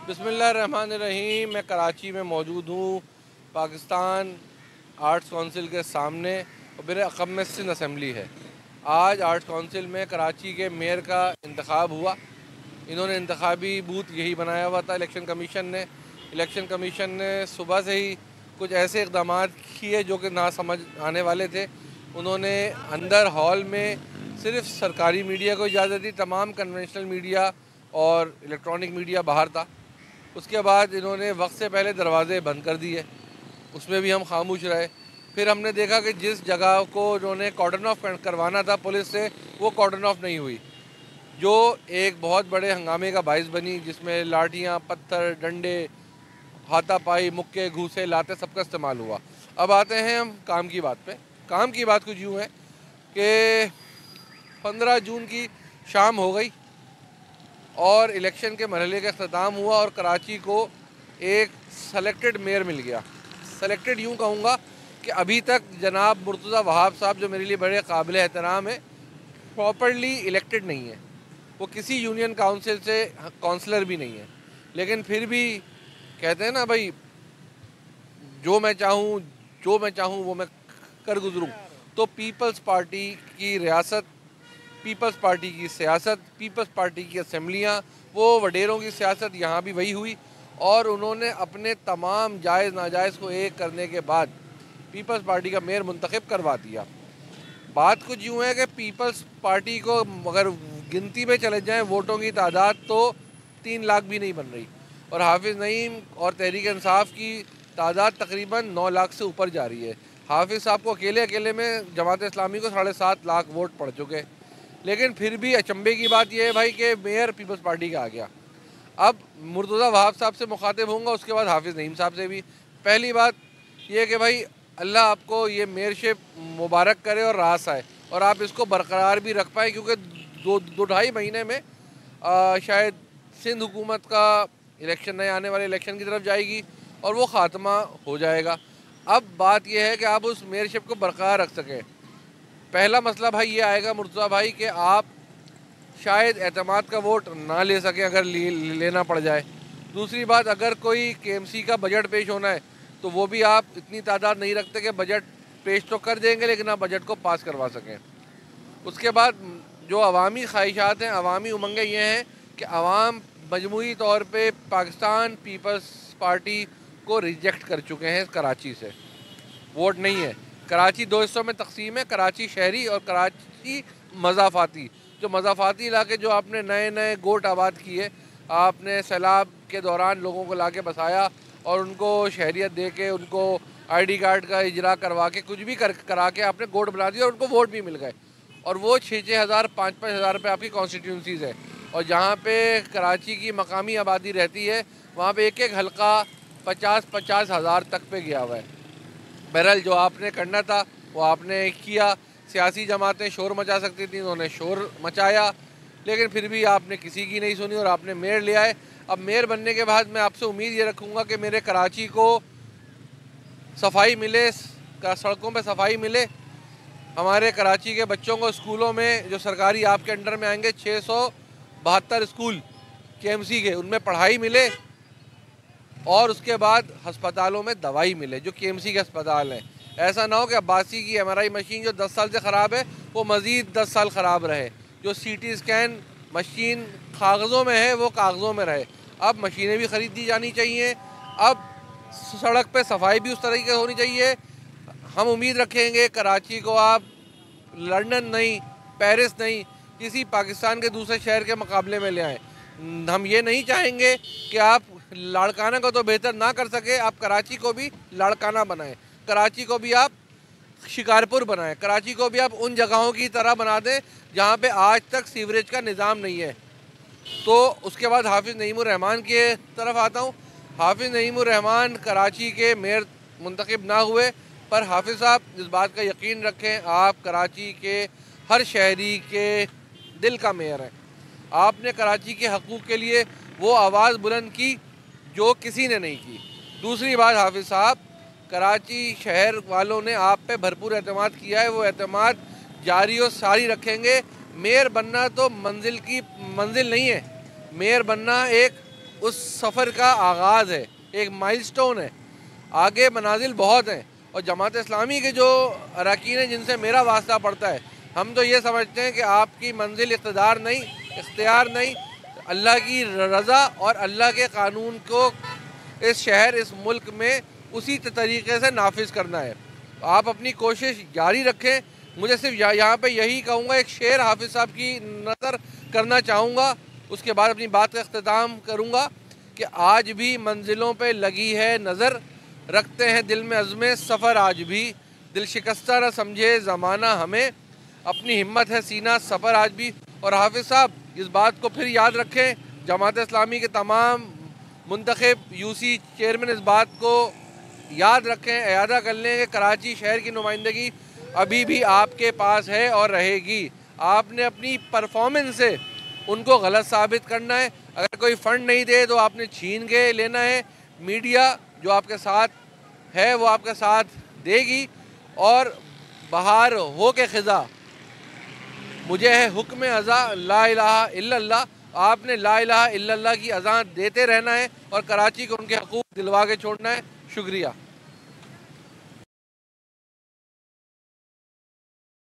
بسم اللہ الرحمن الرحیم۔ میں کراچی میں موجود ہوں، پاکستان آرٹس کونسل کے سامنے، اور میرے عقب میں سندھ اسمبلی ہے۔ آج آرٹس کونسل میں کراچی کے میئر کا انتخاب ہوا۔ انہوں نے انتخابی بوتھ یہی بنایا ہوا تھا الیکشن کمیشن نے صبح سے ہی کچھ ایسے اقدامات کیے جو کہ نہ سمجھ آنے والے تھے۔ انہوں نے اندر ہال میں صرف سرکاری میڈیا کو اجازت دی، تمام کنونشنل میڈیا اور الیکٹرانک میڈیا باہر تھا۔ اس کے بعد انہوں نے وقت سے پہلے دروازے بند کر دیے، اس میں بھی ہم خاموش رہے۔ پھر ہم نے دیکھا کہ جس جگہ کو انہوں نے کارڈن آف کروانا تھا پولیس سے، وہ کارڈن آف نہیں ہوئی، جو ایک بہت بڑے ہنگامے کا باعث بنی، جس میں لاٹھیاں، پتھر، ڈنڈے، ہاتھا پائی، مکے، گھوسے، لاتے سب کا استعمال ہوا۔ اب آتے ہیں ہم کام کی بات پہ۔ کام کی بات کچھ یوں ہے کہ 15 جون کی شام ہو گئی اور الیکشن کے مرحلے کا اختتام ہوا، اور کراچی کو ایک سلیکٹڈ میئر مل گیا۔ سلیکٹڈ یوں کہوں گا کہ ابھی تک جناب مرتضیٰ وہاب صاحب، جو میرے لیے بڑے قابل احترام ہیں، پراپرلی الیکٹڈ نہیں ہیں۔ وہ کسی یونین کاؤنسل سے کونسلر بھی نہیں ہے، لیکن پھر بھی کہتے ہیں نا بھائی، جو میں چاہوں وہ میں کر گزروں۔ تو پیپلز پارٹی کی ریاست، پیپلز پارٹی کی سیاست، پیپلز پارٹی کی اسمبلیاں، وہ وڈیروں کی سیاست یہاں بھی وہی ہوئی، اور انہوں نے اپنے تمام جائز ناجائز کو ایک کرنے کے بعد پیپلز پارٹی کا میئر منتخب کروا دیا۔ بات کچھ یوں ہے کہ پیپلز پارٹی کو اگر گنتی میں چلے جائیں ووٹوں کی تعداد، تو 3 لاکھ بھی نہیں بن رہی، اور حافظ نعیم اور تحریک انصاف کی تعداد تقریباً 9 لاکھ سے اوپر جا رہی ہے۔ حافظ صاحب کو اکیلے میں جماعت اسلامی کو 7.5 لاکھ ووٹ پڑ چکے، لیکن پھر بھی اچنبے کی بات یہ ہے بھائی کہ میئر پیپلز پارٹی کا آ گیا۔ اب مرتضیٰ وہاب صاحب سے مخاطب ہوں گا، اس کے بعد حافظ نعیم صاحب سے بھی۔ پہلی بات یہ کہ بھائی اللہ آپ کو یہ میئرشپ مبارک کرے اور راس آئے، اور آپ اس کو برقرار بھی رکھ پائیں، کیونکہ دو ڈھائی مہینے میں شاید سندھ حکومت کا الیکشن، نئے آنے والے الیکشن کی طرف جائے گی، اور وہ خاتمہ ہو جائے گا۔ اب بات یہ ہے کہ آپ اس میئرشپ کو برقرار رکھ سکیں۔ پہلا مسئلہ بھائی یہ آئے گا مرتضیٰ بھائی کہ آپ شاید اعتماد کا ووٹ نہ لے سکیں اگر لینا پڑ جائے۔ دوسری بات، اگر کوئی کے ایم سی کا بجٹ پیش ہونا ہے تو وہ بھی آپ اتنی تعداد نہیں رکھتے کہ بجٹ پیش تو کر دیں گے لیکن آپ بجٹ کو پاس کروا سکیں۔ اس کے بعد جو عوامی خواہشات ہیں، عوامی امنگیں یہ ہیں کہ عوام مجموعی طور پہ پاکستان پیپلز پارٹی کو ریجیکٹ کر چکے ہیں کراچی سے۔ ووٹ نہیں ہے۔ کراچی 2 حصوں میں تقسیم ہے، کراچی شہری اور کراچی مضافاتی۔ جو مضافاتی علاقے جو آپ نے نئے گوٹ آباد کیے، آپ نے سیلاب کے دوران لوگوں کو لا کے بسایا اور ان کو شہریت دے کے، ان کو آئی ڈی کارڈ کا اجرا کروا کے، کچھ بھی کرا کے آپ نے گوٹ بنا دیا، اور ان کو ووٹ بھی مل گئے، اور وہ 6-6 ہزار 5-5 ہزار پہ آپ کی کانسٹیٹیونسیز ہے، اور جہاں پہ کراچی کی مقامی آبادی رہتی ہے وہاں پہ ایک حلقہ 50-50 ہزار تک پہ گیا ہوا ہے۔ بہرحال جو آپ نے کرنا تھا وہ آپ نے کیا۔ سیاسی جماعتیں شور مچا سکتی تھیں، انہوں نے شور مچایا، لیکن پھر بھی آپ نے کسی کی نہیں سنی اور آپ نے میئر لے آئے۔ اب میئر بننے کے بعد میں آپ سے امید یہ رکھوں گا کہ میرے کراچی کو صفائی ملے، سڑکوں پہ صفائی ملے، ہمارے کراچی کے بچوں کو اسکولوں میں جو سرکاری آپ کے انڈر میں آئیں گے 672 اسکول کے ایم سی کے، ان میں پڑھائی ملے، اور اس کے بعد ہسپتالوں میں دوائی ملے جو کے ایم سی کے ہسپتال ہیں۔ ایسا نہ ہو کہ عباسی کی ایم آر آئی مشین جو 10 سال سے خراب ہے وہ مزید 10 سال خراب رہے، جو سی ٹی اسکین مشین کاغذوں میں ہے وہ کاغذوں میں رہے۔ اب مشینیں بھی خرید دی جانی چاہیے، اب سڑک پہ صفائی بھی اس طریقے سے ہونی چاہیے۔ ہم امید رکھیں گے کراچی کو آپ لندن نہیں، پیرس نہیں، کسی پاکستان کے دوسرے شہر کے مقابلے میں لے آئیں۔ ہم یہ نہیں چاہیں گے کہ آپ لاڑکانہ کو تو بہتر نہ کر سکے، آپ کراچی کو بھی لاڑکانہ بنائیں، کراچی کو بھی آپ شکارپور بنائیں، کراچی کو بھی آپ ان جگہوں کی طرح بنا دیں جہاں پہ آج تک سیوریج کا نظام نہیں ہے۔ تو اس کے بعد حافظ نعیم الرحمان کی طرف آتا ہوں۔ حافظ نعیم الرحمان کراچی کے میئر منتخب نہ ہوئے، پر حافظ صاحب اس بات کا یقین رکھیں آپ کراچی کے ہر شہری کے دل کا میئر ہیں۔ آپ نے کراچی کے حقوق کے لیے وہ آواز بلند کی جو کسی نے نہیں کی۔ دوسری بات حافظ صاحب، کراچی شہر والوں نے آپ پہ بھرپور اعتماد کیا ہے، وہ اعتماد جاری و ساری رکھیں گے۔ میئر بننا تو منزل نہیں ہے، میئر بننا ایک اس سفر کا آغاز ہے، ایک مائلسٹون ہے، آگے منازل بہت ہیں، اور جماعت اسلامی کے جو اراکین ہیں جن سے میرا واسطہ پڑتا ہے، ہم تو یہ سمجھتے ہیں کہ آپ کی منزل اقتدار نہیں، اختیار نہیں، اللہ کی رضا اور اللہ کے قانون کو اس شہر، اس ملک میں اسی طریقے سے نافذ کرنا ہے۔ آپ اپنی کوشش جاری رکھیں۔ مجھے صرف یہاں پہ یہی کہوں گا، ایک شعر حافظ صاحب کی نظر کرنا چاہوں گا، اس کے بعد اپنی بات کا اختتام کروں گا کہ آج بھی منزلوں پہ لگی ہے نظر، رکھتے ہیں دل میں عزم سفر آج بھی، دل شکستہ نہ سمجھے زمانہ ہمیں، اپنی ہمت ہے سینہ سفر آج بھی۔ اور حافظ صاحب اس بات کو پھر یاد رکھیں، جماعت اسلامی کے تمام منتخب یوسی چیئرمین اس بات کو یاد رکھیں، اعادہ کر لیں کہ کراچی شہر کی نمائندگی ابھی بھی آپ کے پاس ہے اور رہے گی۔ آپ نے اپنی پرفارمنس سے ان کو غلط ثابت کرنا ہے۔ اگر کوئی فنڈ نہیں دے تو آپ نے چھین کے لینا ہے۔ میڈیا جو آپ کے ساتھ ہے وہ آپ کے ساتھ دے گی، اور بہار ہو کے خزاں مجھے ہے حکم ازاں لا الہ الا اللہ۔ آپ نے لا الہ الا اللہ کی اذان دیتے رہنا ہے اور کراچی کو ان کے حقوق دلوا کے چھوڑنا ہے۔ شکریہ۔